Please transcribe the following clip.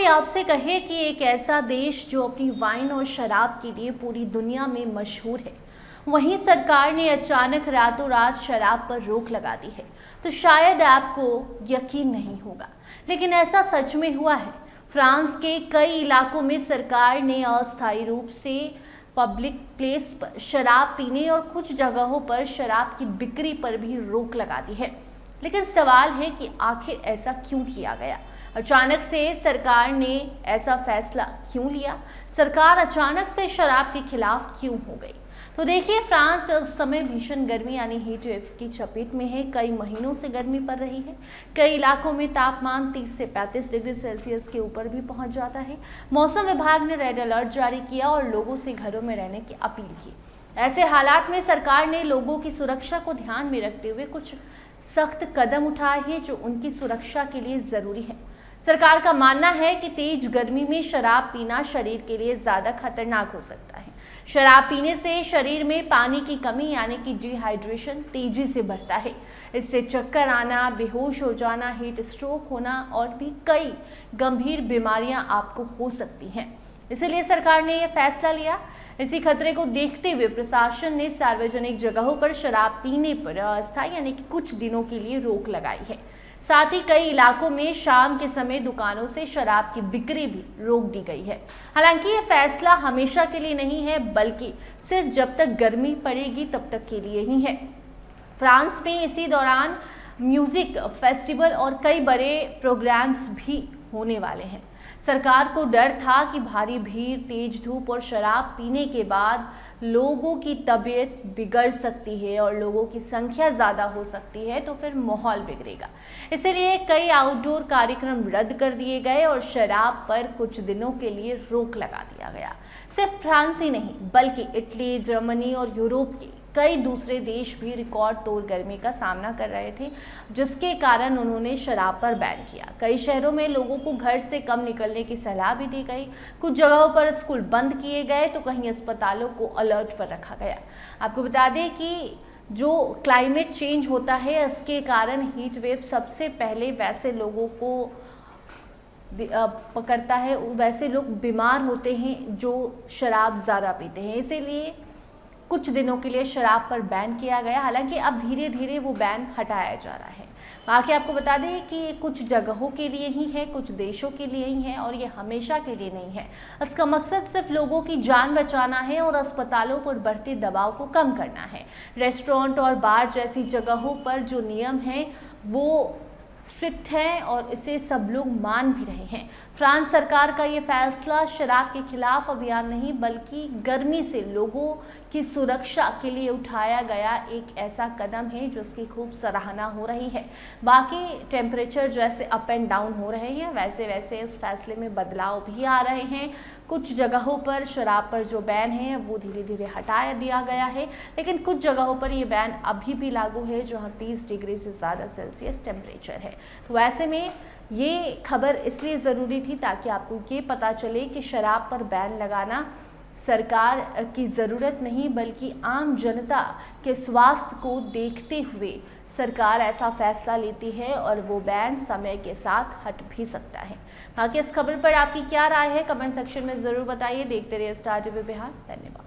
आपसे कहे कि एक ऐसा देश जो अपनी वाइन और शराब के लिए पूरी दुनिया में मशहूर है, वहीं सरकार ने अचानक रातों रात शराब पर रोक लगा दी है, तो शायद आपको यकीन नहीं होगा, लेकिन ऐसा सच में हुआ है। फ्रांस के कई इलाकों में सरकार ने अस्थायी रूप से पब्लिक प्लेस पर शराब पीने और कुछ जगहों पर शराब की बिक्री पर भी रोक लगा दी है। लेकिन सवाल है कि आखिर ऐसा क्यों किया गया? अचानक से सरकार ने ऐसा फैसला क्यों लिया? सरकार अचानक से शराब के खिलाफ क्यों हो गई? तो देखिए, फ्रांस इस समय भीषण गर्मी यानी हीट वेव की चपेट में है। कई महीनों से गर्मी पड़ रही है। कई इलाकों में तापमान 30 से 35 डिग्री सेल्सियस के ऊपर भी पहुंच जाता है। मौसम विभाग ने रेड अलर्ट जारी किया और लोगों से घरों में रहने की अपील की। ऐसे हालात में सरकार ने लोगों की सुरक्षा को ध्यान में रखते हुए कुछ सख्त कदम उठाए हैं जो उनकी सुरक्षा के लिए जरूरी है। सरकार का मानना है कि तेज गर्मी में शराब पीना शरीर के लिए ज्यादा खतरनाक हो सकता है। शराब पीने से शरीर में पानी की कमी यानी कि डिहाइड्रेशन तेजी से बढ़ता है। इससे चक्कर आना, बेहोश हो जाना, हीट स्ट्रोक होना और भी कई गंभीर बीमारियां आपको हो सकती हैं। इसलिए सरकार ने यह फैसला लिया। इसी खतरे को देखते हुए प्रशासन ने सार्वजनिक जगहों पर शराब पीने पर अस्थायी यानी कि कुछ दिनों के लिए रोक लगाई है। साथ ही कई इलाकों में शाम के समय दुकानों से शराब की बिक्री भी रोक दी गई है। हालांकि ये फैसला हमेशा के लिए नहीं है, बल्कि सिर्फ जब तक गर्मी पड़ेगी तब तक के लिए ही है। फ्रांस में इसी दौरान म्यूजिक फेस्टिवल और कई बड़े प्रोग्राम्स भी होने वाले हैं। सरकार को डर था कि भारी भीड़, तेज धूप और शराब पीने के बाद लोगों की तबीयत बिगड़ सकती है और लोगों की संख्या ज़्यादा हो सकती है, तो फिर माहौल बिगड़ेगा। इसलिए कई आउटडोर कार्यक्रम रद्द कर दिए गए और शराब पर कुछ दिनों के लिए रोक लगा दिया गया। सिर्फ फ्रांस ही नहीं, बल्कि इटली, जर्मनी और यूरोप के कई दूसरे देश भी रिकॉर्ड तोड़ गर्मी का सामना कर रहे थे, जिसके कारण उन्होंने शराब पर बैन किया। कई शहरों में लोगों को घर से कम निकलने की सलाह भी दी गई। कुछ जगहों पर स्कूल बंद किए गए तो कहीं अस्पतालों को अलर्ट पर रखा गया। आपको बता दें कि जो क्लाइमेट चेंज होता है, इसके कारण हीट वेव सबसे पहले वैसे लोगों को पकड़ता है, वैसे लोग बीमार होते हैं जो शराब ज़्यादा पीते हैं। इसीलिए कुछ दिनों के लिए शराब पर बैन किया गया। हालांकि अब धीरे धीरे वो बैन हटाया जा रहा है। बाकी आपको बता दें कि ये कुछ जगहों के लिए ही है, कुछ देशों के लिए ही है और ये हमेशा के लिए नहीं है। इसका मकसद सिर्फ लोगों की जान बचाना है और अस्पतालों पर बढ़ते दबाव को कम करना है। रेस्टोरेंट और बार जैसी जगहों पर जो नियम हैं वो स्ट्रिक्ट हैं और इसे सब लोग मान भी रहे हैं। फ्रांस सरकार का ये फैसला शराब के खिलाफ अभियान नहीं, बल्कि गर्मी से लोगों की सुरक्षा के लिए उठाया गया एक ऐसा कदम है जिसकी खूब सराहना हो रही है। बाकी टेम्परेचर जैसे अप एंड डाउन हो रहे हैं, वैसे वैसे इस फैसले में बदलाव भी आ रहे हैं। कुछ जगहों पर शराब पर जो बैन है वो धीरे धीरे हटा दिया गया है, लेकिन कुछ जगहों पर ये बैन अभी भी लागू है जहाँ 30 डिग्री से ज़्यादा सेल्सियस टेम्परेचर है। तो ऐसे में ये खबर इसलिए ज़रूरी थी ताकि आपको ये पता चले कि शराब पर बैन लगाना सरकार की ज़रूरत नहीं, बल्कि आम जनता के स्वास्थ्य को देखते हुए सरकार ऐसा फैसला लेती है और वो बैन समय के साथ हट भी सकता है। बाकी इस खबर पर आपकी क्या राय है, कमेंट सेक्शन में ज़रूर बताइए। देखते रहिए स्टार टीवी बिहार। धन्यवाद।